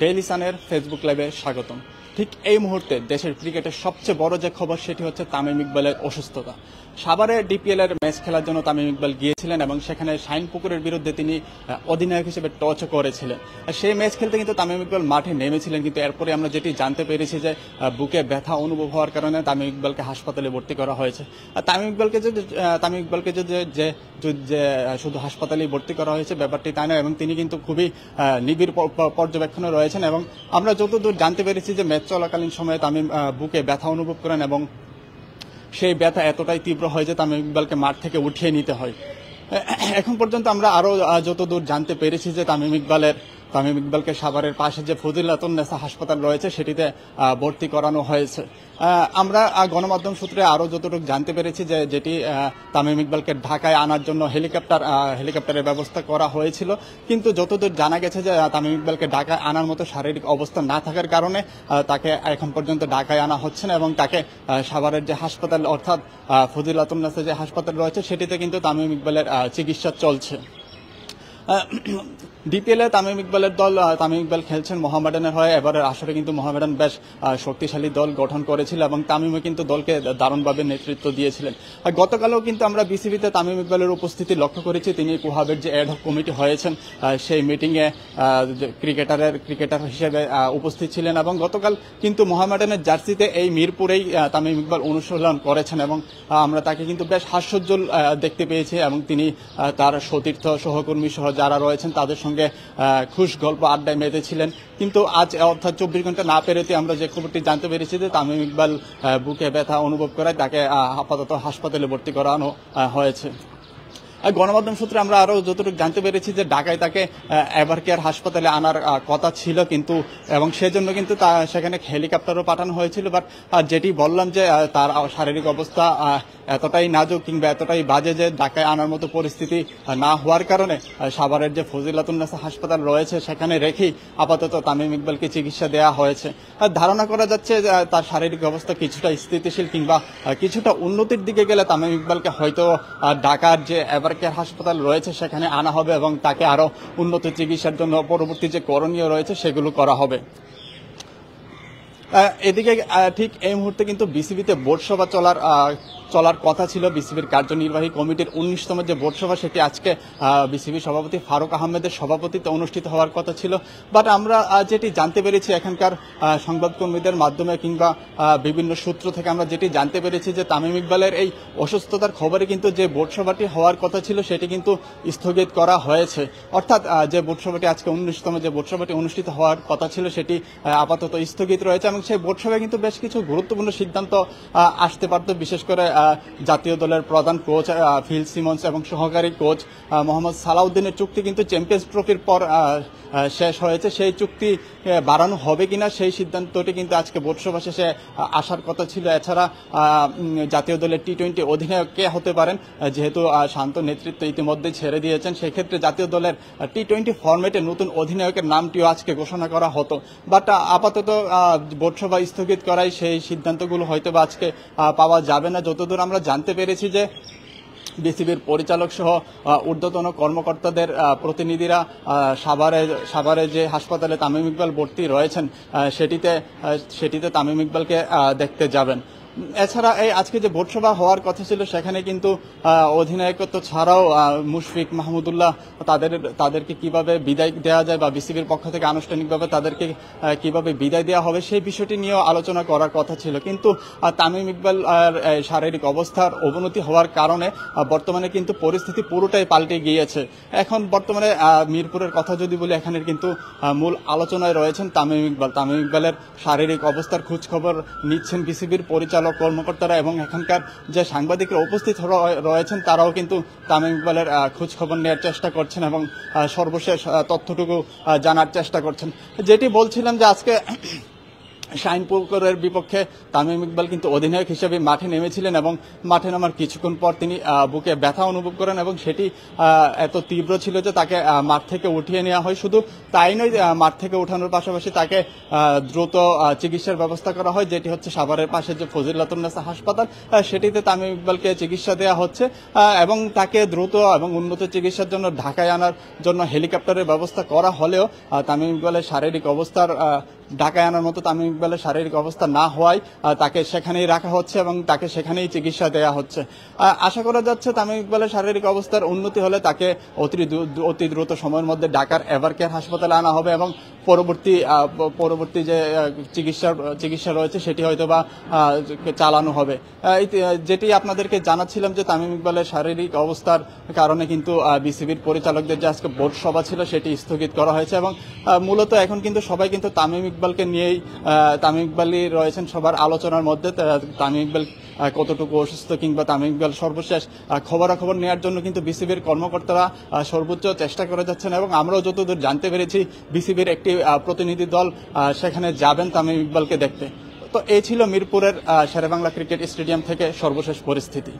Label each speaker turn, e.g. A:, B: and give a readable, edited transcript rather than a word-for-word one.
A: Daily সানের Facebook লাইভে স্বাগতম। ঠিক এই মুহূর্তে দেশের ক্রিকেটের সবচেয়ে বড় যে খবর সেটি হচ্ছে তামিম ইকবালের অসুস্থতা। সাভারে ডিপিএল এর ম্যাচ খেলার জন্য তামিম ইকবাল গিয়েছিলেন এবং সেখানে শাহিনপুকুরের বিরুদ্ধে তিনি অধিনায়ক হিসেবে টচ করেছিলেন। সেই ম্যাচ খেলতে কিন্তু তামিম ইকবাল মাঠে নেমেছিলেন, কিন্তু এরপরে আমরা যেটি জানতে পেরেছি যে বুকে ব্যথা অনুভব হওয়ার কারণে তামিম ইকবালকে হাসপাতালে ভর্তি করা হয়েছে। তামিম ইকবালকে যে শুধু হাসপাতালেই ভর্তি করা হয়েছে ব্যাপারটি তাই নয়, এবং তিনি কিন্তু খুবই নিবিড় পর্যবেক্ষণে রয়েছেন। এবং আমরা যতদূর জানতে পেরেছি যে ম্যাচ চলাকালীন সময়ে তামিম বুকে ব্যথা অনুভব করেন এবং সেই ব্যথা এতটাই তীব্র হয় যে তামিম ইকবালকে মাঠ থেকে উঠিয়ে নিতে হয়। এখন পর্যন্ত আমরা আরো যতদূর জানতে পেরেছি যে তামিম ইকবালকে সাভারের পাশে যে ফজিলাতুন্নেসা হাসপাতাল রয়েছে সেটিতে ভর্তি করানো হয়েছে। আমরা গণমাধ্যম সূত্রে আরো যতটুকু জানতে পেরেছি যে যেটি তামিম ইকবালকে ঢাকায় আনার জন্য হেলিকপ্টারের ব্যবস্থা করা হয়েছিল, কিন্তু যতদূর জানা গেছে যে তামিম ইকবালকে ঢাকায় আনার মতো শারীরিক অবস্থা না থাকার কারণে তাকে এখন পর্যন্ত ঢাকায় আনা হচ্ছে না, এবং তাকে সাভারের যে হাসপাতাল অর্থাৎ ফজিলাতুন্নেসা যে হাসপাতাল রয়েছে সেটিতে কিন্তু তামিম ইকবালের চিকিৎসা চলছে। ডিপিএল এ তামিম ইকবাল খেলছেন মোহামেডানের হয়ে। এবারের আসরে কিন্তু মোহামেডান বেশ শক্তিশালী দল গঠন করেছিল এবং তামিমও কিন্তু দলকে দারুণভাবে নেতৃত্ব দিয়েছিলেন। গতকালও কিন্তু আমরা বিসিবিতে তামিম ইকবালের উপস্থিতি লক্ষ্য করেছি। তিনি কুহাবের যে অ্যাডহক কমিটি হয়েছেন সেই মিটিংয়ে ক্রিকেটার হিসেবে উপস্থিত ছিলেন, এবং গতকাল কিন্তু মোহামেডানের জার্সিতে এই মিরপুরেই তামিম ইকবাল অনুশীলন করেছেন এবং আমরা তাকে কিন্তু বেশ হাস্যোজ্জ্বল দেখতে পেয়েছি, এবং তিনি তার সতীর্থ সহকর্মী সহ যারা রয়েছেন তাদের সঙ্গে খুশ গল্প আড্ডায় মেতেছিলেন। কিন্তু আজ অর্থাৎ 24 ঘন্টা না পেরোতে আমরা যে খবরটি জানতে পেরেছি যে তামিম ইকবাল বুকে ব্যথা অনুভব করায় তাকে আপাতত হাসপাতালে ভর্তি করানো হয়েছে। গণমাধ্যম সূত্রে আমরা আরো যতটুকু জানতে পেরেছি যে ঢাকায় তাকে এভারকেয়ার হাসপাতালে আনার কথা ছিল, কিন্তু এবং সেজন্য কিন্তু সেখানে হেলিকপ্টারও পাঠানো হয়েছিল। বাট যেটি বললাম যে তার শারীরিক অবস্থা এতটাই নাজুক কিংবা এতটাই বাজে যে ঢাকায় আনার মতো পরিস্থিতি না হওয়ার কারণে সাভারের যে ফজিলাতুন্নেসা হাসপাতাল রয়েছে সেখানে রেখেই আপাতত তামিম ইকবালকে চিকিৎসা দেওয়া হয়েছে। ধারণা করা যাচ্ছে তার শারীরিক অবস্থা কিছুটা স্থিতিশীল কিংবা কিছুটা উন্নতির দিকে গেলে তামিম ইকবালকে হয়তো ঢাকার যে এভারকেয়ার হাসপাতাল রয়েছে সেখানে আনা হবে এবং তাকে আরো উন্নত চিকিৎসার জন্য পরবর্তী যে করণীয় রয়েছে সেগুলো করা হবে। এদিকে ঠিক এই মুহূর্তে কিন্তু বিসিবিতে বোর্ড সভা চলার কথা ছিল। বিসিবির কার্যনির্বাহী কমিটির 19তম যে বোর্ড সভা সেটি আজকে বিসিবি সভাপতি ফারুক আহমেদের সভাপতিত্বে অনুষ্ঠিত হওয়ার কথা ছিল। বাট আমরা যেটি জানতে পেরেছি এখানকার সংবাদকর্মীদের মাধ্যমে কিংবা বিভিন্ন সূত্র থেকে আমরা যেটি জানতে পেরেছি যে তামিম ইকবালের এই অসুস্থতার খবরে কিন্তু যে বোর্ড সভাটি হওয়ার কথা ছিল সেটি কিন্তু স্থগিত করা হয়েছে। অর্থাৎ যে বোর্ড সভাটি আজকে 19তম যে বোর্ড সভাটি অনুষ্ঠিত হওয়ার কথা ছিল সেটি আপাতত স্থগিত রয়েছে, এবং সেই বোর্ড সভায় কিন্তু বেশ কিছু গুরুত্বপূর্ণ সিদ্ধান্ত আসতে পারত। বিশেষ করে জাতীয় দলের প্রধান কোচ ফিল সিমন্স এবং সহকারী কোচ মোহাম্মদ সালাউদ্দিনের চুক্তি কিন্তু চ্যাম্পিয়ন্স ট্রফির পর শেষ হয়েছে। সেই চুক্তি বাড়ানো হবে কিনা সেই সিদ্ধান্তটি কিন্তু আজকে বোর্ড সভা শেষে আসার কথা ছিল। এছাড়া জাতীয় দলের টি-20 অধিনায়ক কে হতে পারেন, যেহেতু শান্ত নেতৃত্ব ইতিমধ্যে ছেড়ে দিয়েছেন, সেক্ষেত্রে জাতীয় দলের টি-20 ফরম্যাটে নতুন অধিনায়কের নামটিও আজকে ঘোষণা করা হতো। বাট আপাতত বোর্ড সভা স্থগিত করায় সেই সিদ্ধান্তগুলো হয়তো বা আজকে পাওয়া যাবে না। যতদূর আমরা জানতে পেরেছি যে বিসিবির পরিচালক সহ ঊর্ধ্বতন কর্মকর্তাদের প্রতিনিধিরা সাভারে যে হাসপাতালে তামিম ইকবাল ভর্তি রয়েছেন সেটিতে তামিম ইকবালকে দেখতে যাবেন। এছাড়া এই আজকে যে বোর্ড সভা হওয়ার কথা ছিল সেখানে কিন্তু অধিনায়কত্ব ছাড়াও মুশফিক মাহমুদুল্লাহ তাদেরকে কিভাবে বিদায় দেওয়া যায় বা বিসিবির পক্ষ থেকে আনুষ্ঠানিকভাবে তাদেরকে কিভাবে বিদায় দেওয়া হবে সেই বিষয়টি নিয়েও আলোচনা করার কথা ছিল। কিন্তু তামিম ইকবাল শারীরিক অবস্থার অবনতি হওয়ার কারণে বর্তমানে কিন্তু পরিস্থিতি পুরোটাই পাল্টে গিয়েছে। এখন বর্তমানে মিরপুরের কথা যদি বলি, এখানে কিন্তু মূল আলোচনায় রয়েছেন তামিম ইকবালের শারীরিক অবস্থার খোঁজ খবর নিচ্ছেন বিসিবির পরিচালক কর্মকর্তারা, এবং এখানকার যে সাংবাদিকরা উপস্থিত রয়েছেন তারাও কিন্তু তামিম ইকবালের খোঁজ খবর নেওয়ার চেষ্টা করছেন এবং সর্বশেষ তথ্যটুকু জানার চেষ্টা করছেন। যেটি বলছিলাম যে আজকে শাহিনপুরের বিপক্ষে তামিম ইকবাল কিন্তু অধিনায়ক হিসেবে মাঠে নেমেছিলেন এবং মাঠে নামার কিছুক্ষণ পর তিনি বুকে ব্যথা অনুভব করেন এবং সেটি এত তীব্র ছিল যে তাকে মাঠ থেকে উঠিয়ে নেওয়া হয়। শুধু তাই নয়, মাঠ থেকে উঠানোর পাশাপাশি তাকে দ্রুত চিকিৎসার ব্যবস্থা করা হয়, যেটি হচ্ছে সাভারের পাশে যে ফজিলাতুন্নেসা হাসপাতাল, সেটিতে তামিম ইকবালকে চিকিৎসা দেওয়া হচ্ছে এবং তাকে দ্রুত এবং উন্নত চিকিৎসার জন্য ঢাকায় আনার জন্য হেলিকপ্টারের ব্যবস্থা করা হলেও তামিম ইকবালের শারীরিক অবস্থার ঢাকায় আনার মতো তামিম ইকবালের শারীরিক অবস্থা না হওয়ায় তাকে সেখানেই রাখা হচ্ছে এবং তাকে সেখানেই চিকিৎসা দেওয়া হচ্ছে। আশা করা যাচ্ছে তামিম ইকবালের শারীরিক অবস্থার উন্নতি হলে তাকে অতি দ্রুত সময়ের মধ্যে ঢাকার এভারকেয়ার হাসপাতালে আনা হবে এবং পরবর্তী যে চিকিৎসা রয়েছে সেটি হয়তো বা চালানো হবে। যেটি আপনাদেরকে জানাচ্ছিলাম যে তামিম ইকবালের শারীরিক অবস্থার কারণে কিন্তু বিসিবির পরিচালকদের যে আজকে বোর্ড সভা ছিল সেটি স্থগিত করা হয়েছে এবং মূলত এখন কিন্তু সবাই কিন্তু তামিম ইকবালকে নিয়েই তামিম ইকবালই রয়েছেন সবার আলোচনার মধ্যে। তামিম ইকবাল কতটুকু অসুস্থ কিংবা তামিম ইকবাল সর্বশেষ খবরাখবর নেওয়ার জন্য কিন্তু বিসিবির কর্মকর্তারা সর্বোচ্চ চেষ্টা করে যাচ্ছেন এবং আমরাও যতদূর জানতে পেরেছি বিসিবির একটি প্রতিনিধি দল সেখানে যাবেন তামিম ইকবালকে দেখতে। তো এই ছিল মিরপুরের শেরেবাংলা ক্রিকেট স্টেডিয়াম থেকে সর্বশেষ পরিস্থিতি।